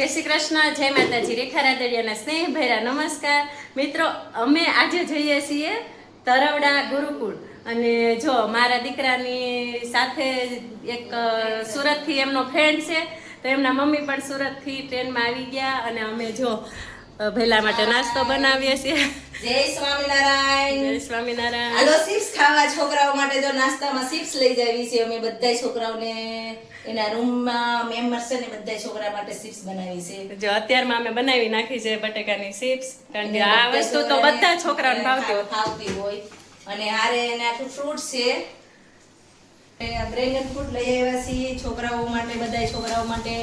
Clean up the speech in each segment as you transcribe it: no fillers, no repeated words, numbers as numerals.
જય શ્રી કૃષ્ણ, જય માતાજી, રેખા રાદડિયાના સ્નેહ ભેરા નમસ્કાર મિત્રો. અમે આજે જઈએ છીએ તરવડા ગુરુકુળ. અને જો મારા દીકરાની સાથે એક સુરતથી એમનો ફ્રેન્ડ છે, તો એમના મમ્મી પણ સુરતથી ટ્રેનમાં આવી ગયા. અને અમે જો ભેલા માટે નાસ્તો બનાવીએ છીએ. જય સ્વામિનારાયણ. જય સ્વામિનારાયણ. હાલો ચિપ્સ ખાવા. છોકરાઓ માટે જો નાસ્તામાં ચિપ્સ લઈ જાવી છે. અમે બધા છોકરાઓને એના રૂમમાં મેમ્બર છે ને બધા છોકરા માટે ચિપ્સ બનાવી છે. જો અત્યારમાં અમે બનાવી નાખી છે બટેકાની ચિપ્સ, કારણ કે આ વસ્તુ તો બધા છોકરાઓને ભાવતી હોય. અને હારે એના ફ્રૂટ છે, ડ્રેગન ફ્રૂટ લઈ આવ્યા છીએ છોકરાઓ માટે, બધા છોકરાઓ માટે.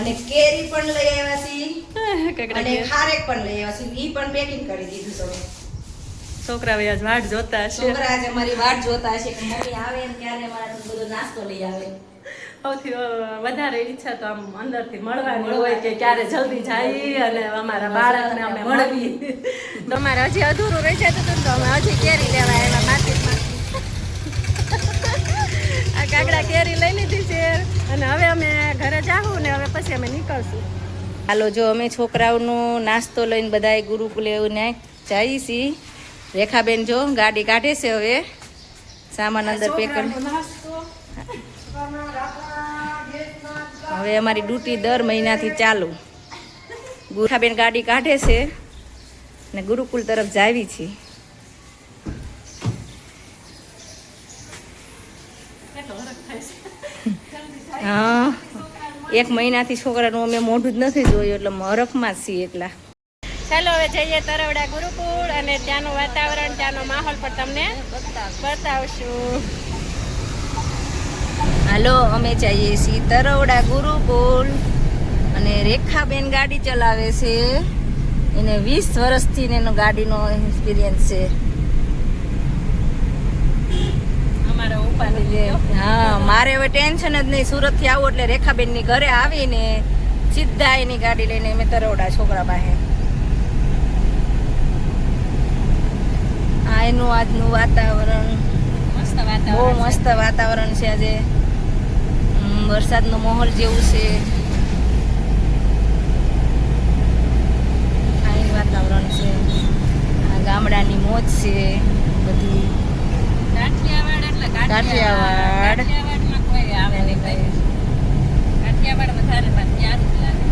અને કેરી પણ લઈ આવ્યા છીએ અને ખારેક પણ લઈ આવ્યા છીએ. ઈ પણ પેકિંગ કરી દીધું છે. છોકરાઓ આજ વાટ જોતા હશે. છોકરા આજે અમારી વાટ જોતા હશે કે મમ્મી આવે ને ત્યારે મારા બધો નાસ્તો લઈ આવે. સૌથી વધારે ઈચ્છા તો આમ અંદરથી મળવાની હોય કે ક્યારે જલ્દી જાય અને અમારા બાળકને અમે મળવી. તમારે હજી અધૂરું રહી જતું હતું તો અમે હજી કેરી લેવા આવ્યા માર્કેટમાં. આ કાકડા કેરી લઈ લીધી છે અને હવે અમે ઘરે જાવું ને હવે પછી અમે નીકળશું. હાલો જો અમે છોકરાઓનો નાસ્તો લઈને બધા ગુરુકુલે જઈએ છીએ. રેખાબેન જો ગાડી કાઢે છે, હવે સામાન અંદર પેક કરી. હવે અમારી ડ્યુટી દર મહિનાથી ચાલુ. રેખાબેન ગાડી કાઢે છે ને ગુરુકુલ તરફ જાવી છીએ. હા, એક મહિનાથી છોકરાનું અમે મોઢું જ નથી જોયું એટલે હરખમાં જ છીએ એટલા. ચાલો હવે જઈએ તરવડા ગુરુકુળ અને ત્યાંનું વાતાવરણ, ત્યાંનો માહોલ પણ તમને બતાવશું. હાલો અમે જઈએ છીએ તરવડા ગુરુકુળ. અને રેખાબેન ગાડી ચલાવે છે, એને 20 વર્ષથી એનો ગાડીનો એક્સપિરિયન્સ છે. હા, મારે હવે ટેન્શન જ નહીં. સુરત થી આવું એટલે રેખાબેન ની ઘરે આવીને સીધા એની ગાડી લઈને અમે તરવડા છોકરા પાસે. આ એનું આજનું વાતાવરણ બહુ મસ્ત વાતાવરણ છે. આજે વરસાદનો માહોલ જેવું છે. ફાઇન વાતાવરણ છે. આ ગામડાની મોજ છે બધી. કાઠિયાવાડ કોઈ આવે નહીં ભાઈ. કાઠિયાવાડ વધારે સારું લાગે.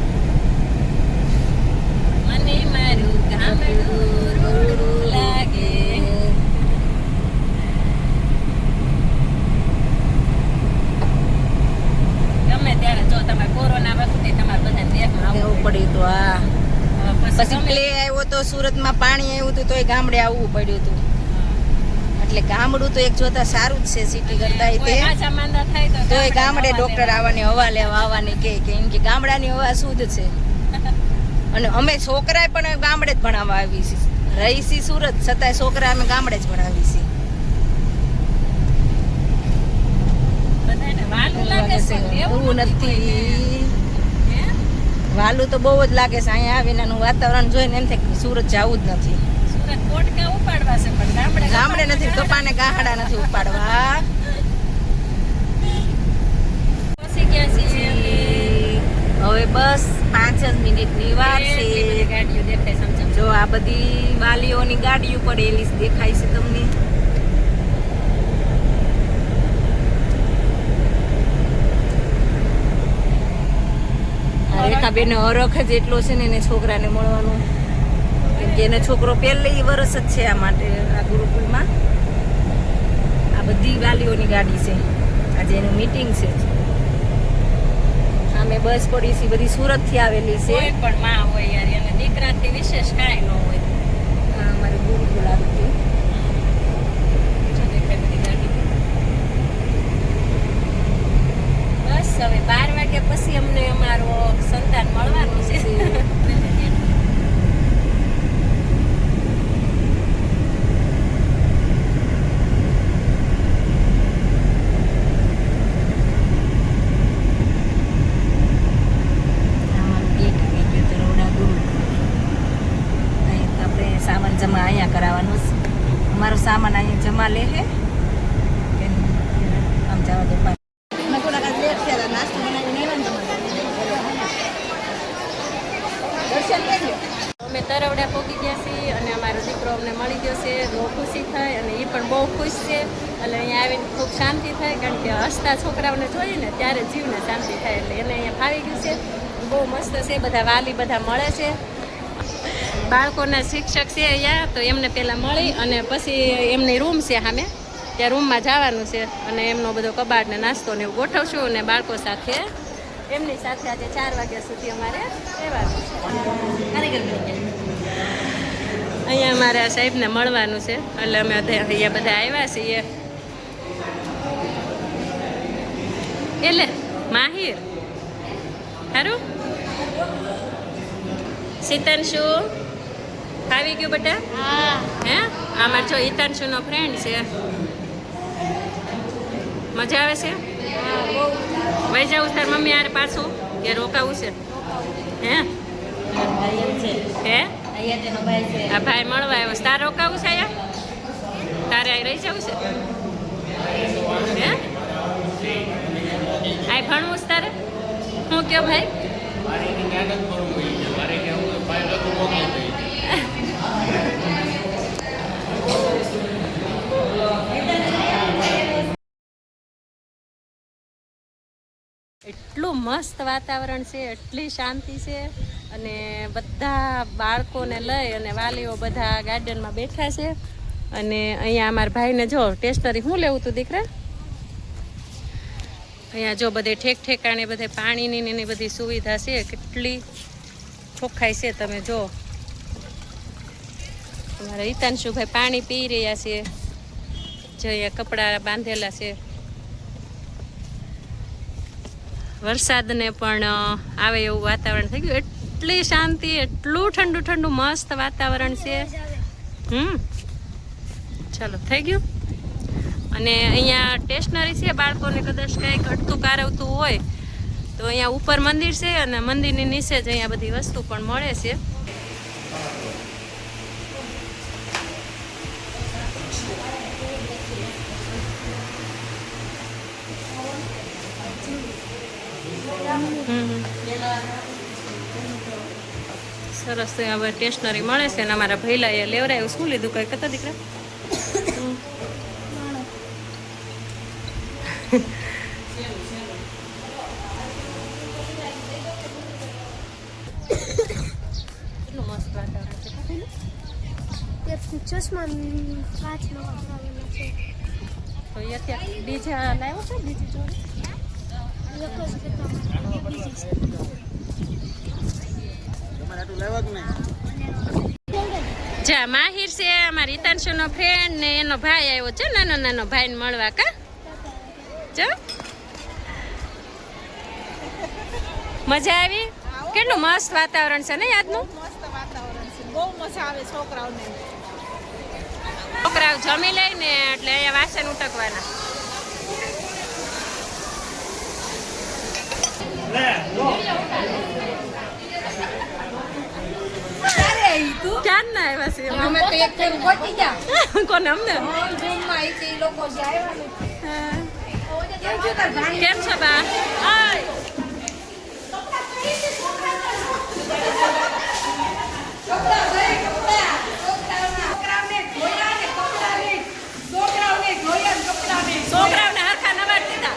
મને મારું ગામડું રૂડું લાગે. ગમે ત્યારે જો તમારે કોરોના વખતે તમારે બધા દેશમાં આવવું પડ્યું હતું. હા, પછી પ્લે આવ્યો તો સુરતમાં, પાણી આવ્યું હતું તોય ગામડે આવવું પડ્યું હતું. એટલે ગામડું તો એક જોતા સારું જ છે સિટી કરતા. તોય ગામડે ડોક્ટર આવવાની હવા લેવા આવવાની કે એમ કે ગામડાની હવા શુદ્ધ છે. અને અમે છોકરા પણ ગામડે જ ભણાવવા આવી છીએ. રહી છીએ સુરત, છતાંય છોકરા અમે ગામડે જ ભણાવી છીએ. એવું નથી, વાલું તો બહુ જ લાગે છે. અહીંયા આવીને વાતાવરણ જોઈને એમ થાય સુરત જવું જ નથી. ગામડે નથી, કપાને ગાહડા નથી ઉપાડવા. હવે બસ 5 જ મિનિટની વાર છે. જો આ બધી વાલીઓની ગાડીઓ પડેલી દેખાય છે તમને. રેખાબેન હરખ જ એટલો છે ને એને છોકરાને મળવાનું. કે એનો છોકરો પહેલી વર્ષ જ છે આ માટે આ ગુરુકુળમાં. આ બધી વાલીઓની ગાડી છે. આજે એનું મીટિંગ છે. અમે બસ પડી છે બધી સુરત થી આવેલી છે. કોઈ પણ માં હોય યાર, એને દીકરાથી વિશેષ કાંઈ ન હોય. હા, અમારે ગુરુકુળ આવ્યું. બસ હવે 12 વાગ્યા પછી અમને અમારો સંતાન મળવાનું છે. જમા અહીંયા કરાવવાનું છે. અમારો સામાન અહીંયા જમા લે છે. આમ જવા દો. નાસ્તો બનાવીને અમે તરવડા પોગી ગયા છીએ અને અમારો દીકરો અમને મળી ગયો છે. બહુ ખુશી થાય અને એ પણ બહુ ખુશ છે. એટલે અહીંયા આવીને ખૂબ શાંતિ થાય, કારણ કે હસતા છોકરાઓને જોઈએ ને ત્યારે જીવને શાંતિ થાય. એટલે એને અહીંયા ફાવી ગયું છે. બહુ મસ્ત છે. બધા વાલી બધા મળે છે. બાળકોના શિક્ષક છે અહીંયા, તો એમને પહેલાં મળી અને પછી એમની રૂમ છે સામે, ત્યાં રૂમમાં જવાનું છે અને એમનો બધો કબાટ ને નાસ્તો ને એવું ગોઠવશું અને બાળકો સાથે એમની સાથે આજે 4 વાગ્યા સુધી અમારે રહેવાનું છે. અહીંયા અમારે આ સાહેબને મળવાનું છે, એટલે અમે અહીંયા બધા આવ્યા છીએ. એટલે માહિર સારું સીતાંશુ આવી ગયું બેટા? હે આમાં જો ઈતાંશુનો ફ્રેન્ડ છે. મજા આવે છે? વહી જાઉં તાર મમ્મી યાર પાછું કે રોકાવું છે? હે હે આ ભાઈ મળવા આવ્યો છે. તાર રોકાવું છે અહીંયા? તારે અહીં રહી જવું છે? હે આ ભણવું છે તારે? હું કયો ભાઈ? એટલું મસ્ત વાતાવરણ છે, એટલી શાંતિ છે અને બધા બાળકોને લઈ અને વાલીઓ બધા ગાર્ડનમાં બેઠા છે. અને અહીંયા અમારા ભાઈને જો ટેસ્ટનરી શું લેવું હતું દીકરા? અહીંયા જો બધે ઠેકાણે બધે પાણીની એની બધી સુવિધા છે. કેટલી ચોખ્ખાઈ છે તમે જો. અમારા હિતાંશુભાઈ પાણી પી રહ્યા છે. જો અહીંયા કપડાં બાંધેલા છે. વરસાદને પણ આવે એવું વાતાવરણ થઈ ગયું. એટલી શાંતિ, એટલું ઠંડુ ઠંડુ મસ્ત વાતાવરણ છે. ચાલો થઈ ગયું. અને અહીંયા સ્ટેશનરી છે. બાળકોને કદાચ કંઈક અટતું કારવતું હોય તો અહીંયા ઉપર મંદિર છે અને મંદિરની નીચે જ અહીંયા બધી વસ્તુ પણ મળે છે. સરસ હવે સ્ટેશનરી મળે છે ને અમારા ભૈલા એ લેવરાયું. શું લીધું કઈ કહેતા દીકરા? કેટલું મસ્ત વાતાવરણ છે. ચશ્મા કાચનો વાપરવાનો છે. તો એ અત્યારે બીજા લાવ્યો છો? બીજી જોડી લખો છે કે બીજી જા માહિર છે અમારી હિતાંશુનો ફ્રેન્ડ ને એનો ભાઈ આવ્યો છે, નાનો નાનો ભાઈને મળવા. કા જો મજા આવી? કેટલું મસ્ત વાતાવરણ છે ને આજનું? બહુ મજા આવે છોકરાઓને. છોકરાઓ જમી લઈને એટલે અહીંયા વાસણ ઉટકવાના. ક્યાં ના આવ્યા છે? અમે તો એક ટાઈમ ગોતી ગયા. કોને? અમને રૂમમાં આવી લોકો જે આવ્યા ને. કેમ છો બા? છોકરાઓને હરખા નવા દીધા.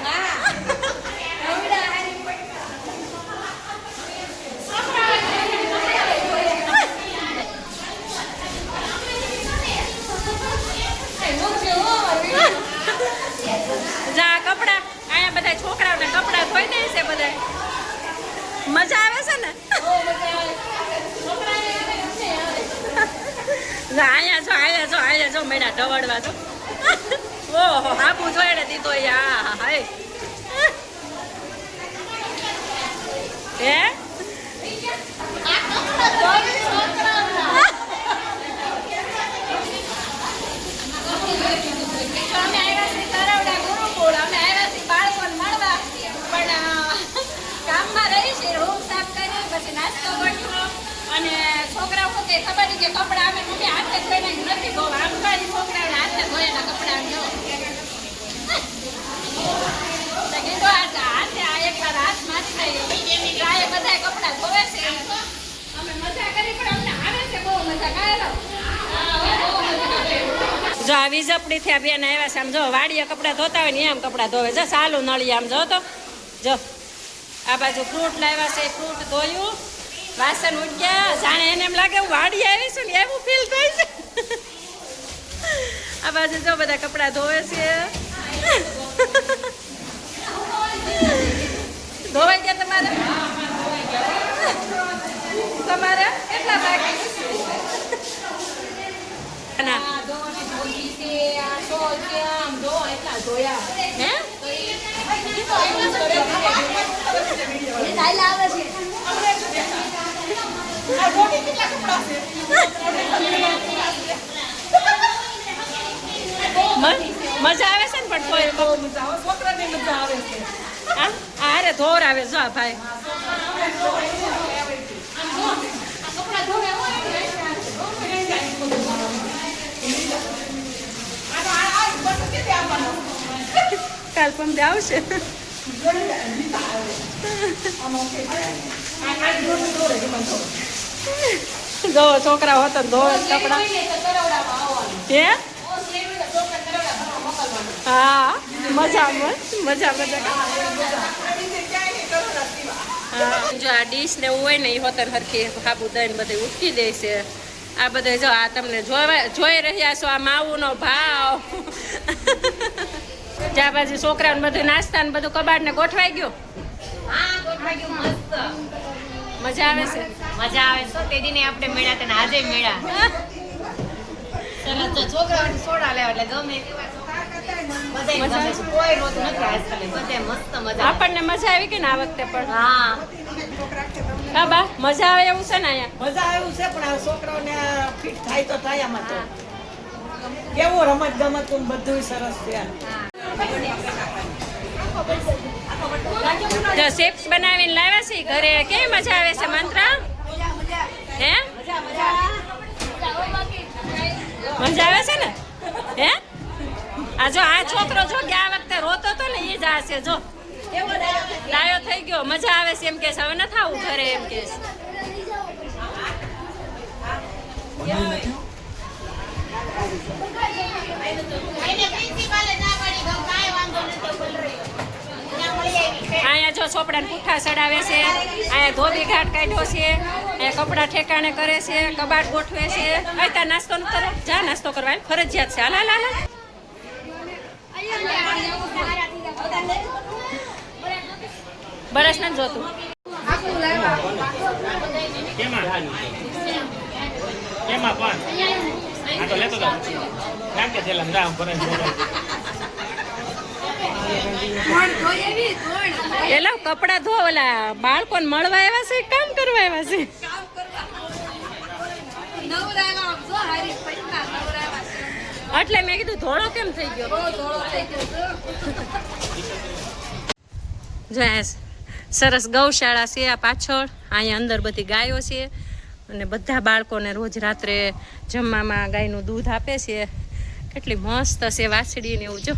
જા કપડા અહીંયા બધા છોકરાઓને કપડા ધોઈ દે છે બધા. મજા આવે છે ને? અહીંયા જો મેડા ઢવડવા તો. ઓહો હાબુ જોડે દીધો યા. હાય હે અને છોકરાઓ પોતે ખબર કે કપડા અમે મમ્મી હાથે ધોઈને નથી ધોવા. આમ ખાલી છોકરાઓને હાથે ધોયેલા કપડા જો કીધો હાથે આ એકવાર હાથ મારી બધા કપડા ધોવે છે. અમે મજા આ વીજપડીથી આ બેન આવ્યા છે. આમ જો વાડીએ કપડાં ધોતા હોય ને એમ કપડાં ધોવે. જો સાલું નળી આમ જો તો જો આ બાજુ ફ્રૂટ લાવ્યા છે, ફ્રૂટ ધોયું, વાસણ ઉડ્યા. જાણે એને એમ લાગે હું વાડી આવી છું ને એવું ફીલ થાય છે. આ બાજુ જો બધા કપડાં ધોવે છે. ધોવાઈ ગયા તમારે? તમારે કેટલા બાકી? ના હે મજા આવે છે ને પણ કોઈ છોકરાની મજા આવે છે. અરે ધોર આવે જો ભાઈ. કાલ પંપે આવશે. જો છોકરા હોત ધોવે કપડા. હે હા મજા મજા જો આ ડીશ ને એવું હોય ને એ હોતન હરખી સાબુ દઈને બધે ઉઠી દે છે. આ બધે જો આ તમને જોઈ રહ્યા છો આ માવુનો ભાવ. જ્યાં બાજુ છોકરાને બધું નાસ્તા ને બધું કબાડ ને ગોઠવાઈ ગયું. મજા આવે છે. મજા આવે છે. તે દિને આપણે મેળા તને આજે મેળા સરસ. છોકરાઓને સોડા લેવા એટલે ગમે કોઈ રોજ નથી આજકાલ બધે મસ્ત મજા. આપણને મજા આવી કે ને આ વખતે પણ? હા હા બા મજા આવે એવું છે ને અહીંયા? મજા આવ્યું છે પણ આ છોકરાઓને ફિટ થાય તો થાય આમાં તો કેવું રમત ગમત બધું સરસ છે. જો શેપ્સ બનાવીને લાવ્યા છે ઘરે. કેવી મજા આવે છે મંત્રા? હે મજા આવે છે ને? હે આ જો આ છોકરો જો ગયા વખતે રોતો હતો ને એ જ આ છે. જો ડાયો થઈ ગયો. મજા આવે છે એમ કે હવે નથી આવું ઘરે એમ કે. અહીંયા જો ચોપડાને પુઠ્ઠા ચડાવે છે, અહીંયા ધોબી ઘાટ કાઢ્યો છે, અહીંયા કપડાં ઠેકાણે કરે છે, કબાટ ગોઠવે છે. ત્યાં નાસ્તો ન કરો, જા નાસ્તો કરવા ફરજિયાત છે. હાલ હાલ હાલ. બરસ નથી જોતું. એલા કપડા ધો. ઓલા બાળકોને મળવા આવ્યા છે કામ કરવા આવ્યા છે? એટલે મેં કીધું ધોળો કેમ થઈ ગયો? જો સરસ ગૌશાળા છે આ પાછળ. અહીંયા અંદર બધી ગાયો છે અને બધા બાળકોને રોજ રાત્રે જમવામાં ગાયનું દૂધ આપે છે. કેટલી મસ્ત છે વાછડી ને એવું. જો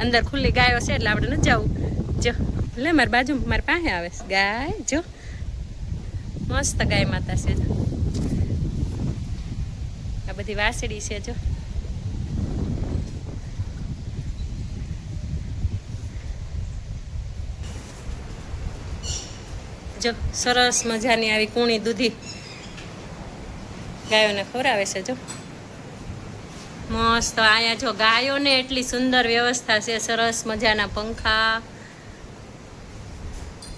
અંદર ખુલ્લી ગાયો છે એટલે આપણે નથી જવું. જો લે મારી બાજુ મારી પાસે આવે છે ગાય. જો મસ્ત ગાય માતા છે. આ બધી વાછડી છે. જો સરસ મજાની આવી કૂણી દૂધી ગાયોને ખવડાવે છે. જો મસ્ત. અહીંયા જો ગાયોને એટલી સુંદર વ્યવસ્થા છે. સરસ મજાના પંખા.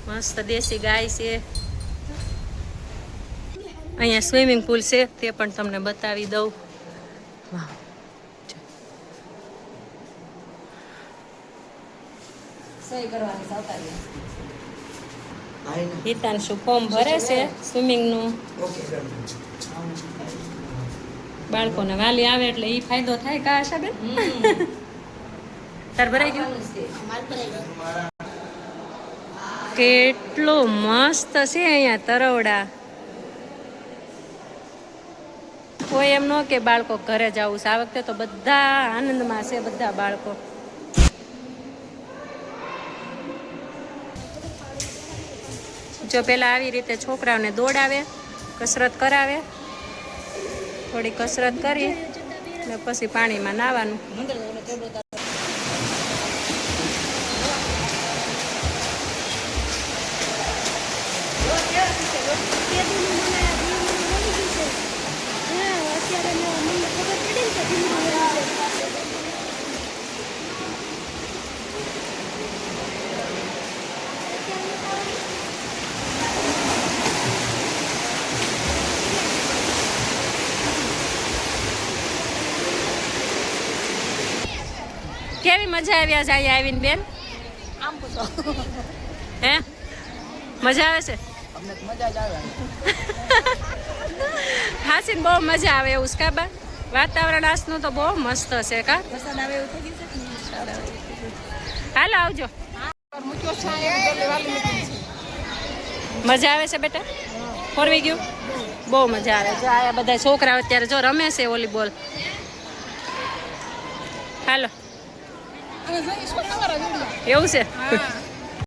મસ્ત દેશી ગાય છે. અહીંયા સ્વિમિંગ પુલ છે તે પણ તમને બતાવી દઉં. વાહ. હિતાંશુ ફોર્મ ભરે છે સ્વિમિંગનું. બાળકોને વાલી આવે એટલે એ ફાયદો થાય. કા આશાબેન તાર ભરાઈ ગયું? કેટલો મસ્ત છે અહીંયા તરવડા. કોઈ એમ ન કે બાળકો ઘરે જવું છે. આ વખતે તો બધા આનંદમાં છે બધા બાળકો. જો પેલા આવી રીતે છોકરાઓને દોડાવે, કસરત કરાવે, થોડી કસરત કરી ને પછી પાણીમાં નાહવાનું. કેદુનું મને ધીમું વળી ગયું છે. હા, અત્યારે મને ખબર પડી ને કે ધીમું વળી છે. કેવી મજા આવી આજે અહીંયા આવીને બેન? આમ પૂછો. હે મજા આવે છે? અમને મજા જ આવે. હાસીને બહુ મજા આવે એવું છે કાબા. વાતાવરણ આજનું તો બહુ મસ્ત છે કા. વરસાદ આવે એવું થઈ ગયું છે. હાલો આવજો. મૂક્યો છે એટલે વાલી મૂકી છે. મજા આવે છે બેટા? ફરવી ગયું? બહુ મજા આવે. જો આ બધા છોકરાઓ અત્યારે જો રમે છે વોલીબોલ. હાલો એવું છે.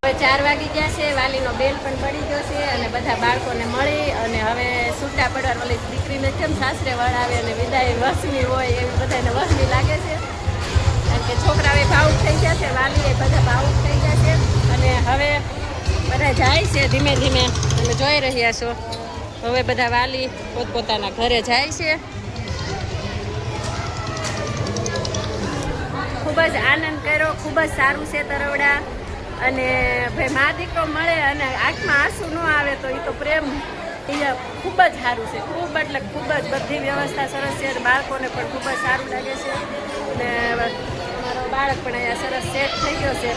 હવે 4 વાગી ગયા છે, વાલીનો બેલ પણ પડી ગયો છે અને બધા બાળકોને મળી અને હવે છૂટા પડવા ઓલી દીકરીને કેમ સાસરે વળાવે અને વિદાય વસમી હોય એવી બધાને વસમી લાગે છે. કારણ કે છોકરાઓ ભાવુક થઈ ગયા છે, વાલી બધા ભાવુક થઈ ગયા છે અને હવે બધા જાય છે ધીમે ધીમે. તમે જોઈ રહ્યા છો હવે બધા વાલી પોતપોતાના ઘરે જાય છે. ખૂબ જ આનંદ કર્યો, ખૂબ જ સારું છે તરવડા. અને ભાઈ મા દીકરો મળે અને આંખમાં આંસુ ન આવે તો એ તો પ્રેમ એ ખૂબ જ સારું છે. ખૂબ એટલે ખૂબ જ બધી વ્યવસ્થા સરસ છે અને બાળકોને પણ ખૂબ જ સારું લાગે છે. અને અમારો બાળક પણ અહીંયા સરસ સેટ થઈ ગયો છે.